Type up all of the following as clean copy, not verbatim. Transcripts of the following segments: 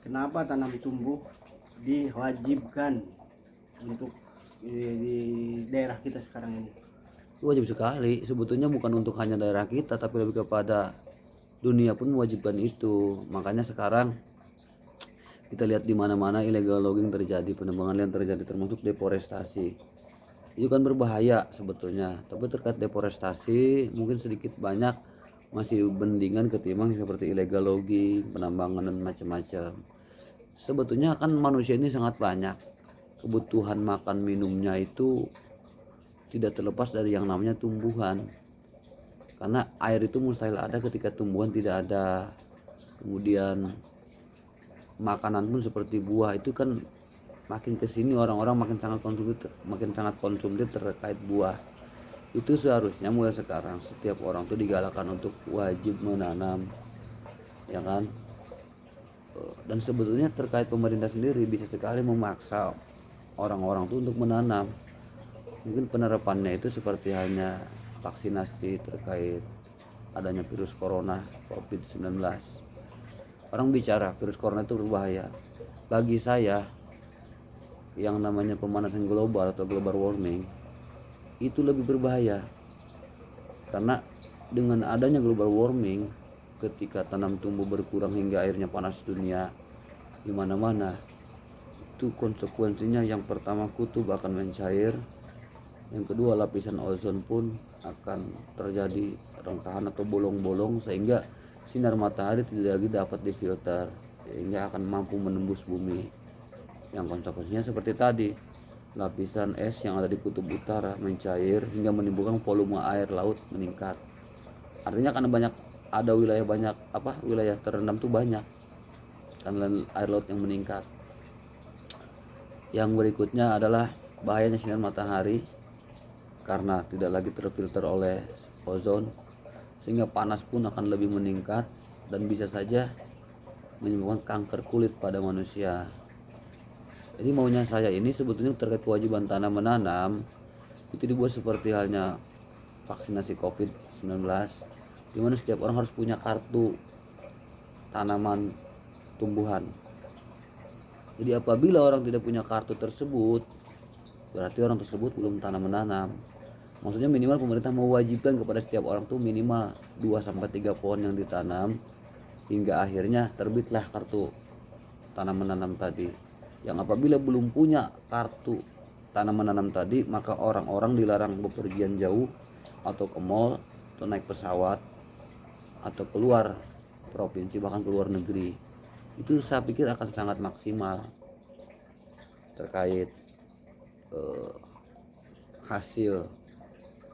kenapa tanam tumbuh diwajibkan untuk di daerah kita sekarang ini? Wajib sekali, sebetulnya bukan untuk hanya daerah kita tapi lebih kepada dunia pun mewajibkan itu. Makanya sekarang kita lihat di mana-mana illegal logging terjadi, penebangan liar terjadi, termasuk deforestasi. Itu kan berbahaya sebetulnya, tapi terkait deforestasi mungkin sedikit banyak masih bendingan ketimbang seperti illegal logging, penambangan dan macam-macam. Sebetulnya kan manusia ini sangat banyak, kebutuhan makan minumnya itu tidak terlepas dari yang namanya tumbuhan, karena air itu mustahil ada ketika tumbuhan tidak ada. Kemudian makanan pun seperti buah itu kan makin kesini orang-orang makin sangat konsumtif terkait buah. Itu seharusnya mulai sekarang setiap orang tuh digalakkan untuk wajib menanam, ya kan. Dan sebetulnya terkait pemerintah sendiri bisa sekali memaksa orang-orang tuh untuk menanam. Mungkin penerapannya itu seperti hanya vaksinasi terkait adanya virus corona COVID-19. Orang bicara virus corona itu berbahaya. Bagi saya, yang namanya pemanasan global atau global warming itu lebih berbahaya, karena dengan adanya global warming, ketika tanam tumbuh berkurang hingga airnya panas dunia di mana-mana, itu konsekuensinya yang pertama kutub akan mencair, yang kedua lapisan ozon pun akan terjadi rengkahan atau bolong-bolong sehingga sinar matahari tidak lagi dapat difilter sehingga akan mampu menembus bumi. Yang konsekuensinya seperti tadi, lapisan es yang ada di kutub utara mencair hingga menimbulkan volume air laut meningkat. Artinya karena ada wilayah terendam tuh banyak karena air laut yang meningkat. Yang berikutnya adalah bahayanya sinar matahari karena tidak lagi terfilter oleh ozon, sehingga panas pun akan lebih meningkat dan bisa saja menyebabkan kanker kulit pada manusia. Jadi maunya saya ini sebetulnya terkait kewajiban tanam menanam itu dibuat seperti halnya vaksinasi COVID-19, di mana setiap orang harus punya kartu tanaman tumbuhan. Jadi apabila orang tidak punya kartu tersebut, berarti orang tersebut belum tanam menanam. Maksudnya minimal pemerintah mewajibkan kepada setiap orang tuh minimal 2-3 pohon yang ditanam hingga akhirnya terbitlah kartu tanam menanam tadi. Yang apabila belum punya kartu tanam menanam tadi, maka orang-orang dilarang bepergian jauh atau ke mall atau naik pesawat atau keluar provinsi bahkan keluar negeri. Itu saya pikir akan sangat maksimal terkait hasil,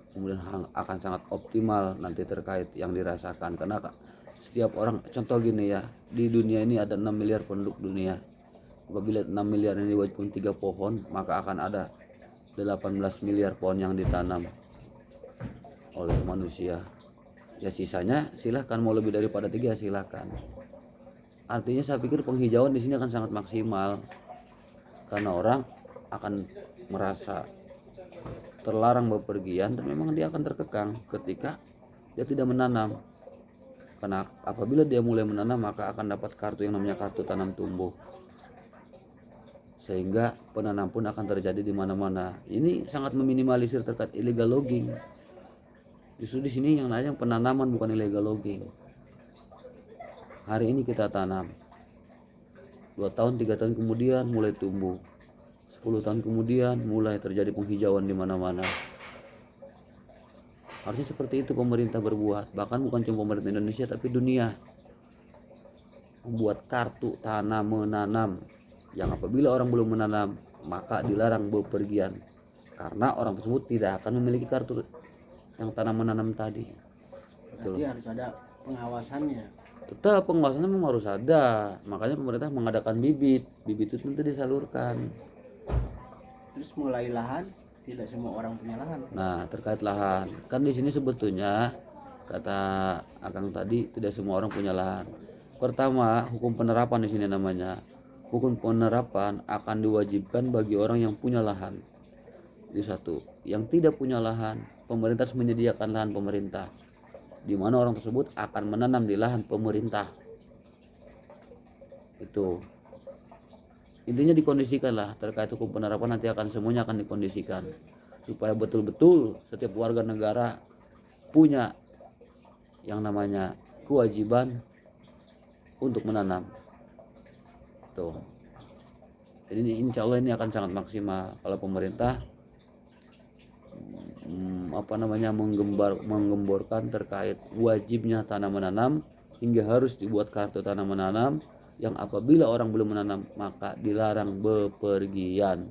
kemudian akan sangat optimal nanti terkait yang dirasakan. Karena setiap orang, contoh gini ya, di dunia ini ada 6 miliar penduduk dunia. Apabila 6 miliar ini diwajibkan 3 pohon, maka akan ada 18 miliar pohon yang ditanam oleh manusia. Ya sisanya silahkan, mau lebih daripada 3 silahkan. Artinya saya pikir penghijauan di sini akan sangat maksimal, karena orang akan merasa terlarang bepergian dan memang dia akan terkekang ketika dia tidak menanam. Karena apabila dia mulai menanam, maka akan dapat kartu yang namanya kartu tanam tumbuh, sehingga penanam pun akan terjadi di mana-mana. Ini sangat meminimalisir terkait illegal logging. Justru di sini yang namanya penanaman bukan illegal logging. Hari ini kita tanam, 2 tahun 3 tahun kemudian mulai tumbuh, 10 tahun kemudian mulai terjadi penghijauan di mana-mana. Harusnya seperti itu pemerintah berbuat, bahkan bukan cuma pemerintah Indonesia tapi dunia, membuat kartu tanam menanam yang apabila orang belum menanam maka dilarang bepergian, karena orang tersebut tidak akan memiliki kartu yang tanam menanam tadi. Berarti harus ada pengawasannya. Tetap pengawasannya memang harus ada, makanya pemerintah mengadakan bibit itu nanti disalurkan. Terus mulai lahan, tidak semua orang punya lahan. Nah terkait lahan, kan di sini sebetulnya kata Akang tadi tidak semua orang punya lahan. Pertama, hukum penerapan di sini namanya. Hukum penerapan akan diwajibkan bagi orang yang punya lahan. Itu satu. Yang tidak punya lahan, pemerintah harus menyediakan lahan pemerintah, di mana orang tersebut akan menanam di lahan pemerintah. Itu. intinya dikondisikan lah terkait hukum penerapan, nanti akan semuanya akan dikondisikan supaya betul-betul setiap warga negara punya yang namanya kewajiban untuk menanam tuh. Jadi insya Allah ini akan sangat maksimal kalau pemerintah menggemborkan terkait wajibnya tanam menanam, hingga harus dibuat kartu tanam menanam yang apabila orang belum menanam maka dilarang bepergian.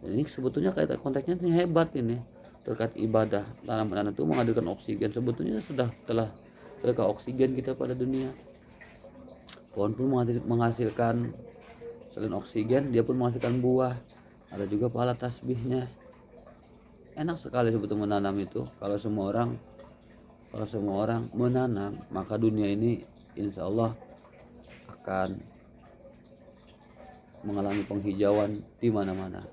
Dan ini sebetulnya kayak konteksnya ini hebat ini terkait ibadah. Tanam menanam itu menghadirkan oksigen, sebetulnya telah oksigen kita pada dunia. Pohon pun menghasilkan, selain oksigen dia pun menghasilkan buah, ada juga pahala tasbihnya. Enak sekali sebetulnya menanam itu. Kalau semua orang menanam, maka dunia ini insya Allah akan mengalami penghijauan di mana-mana.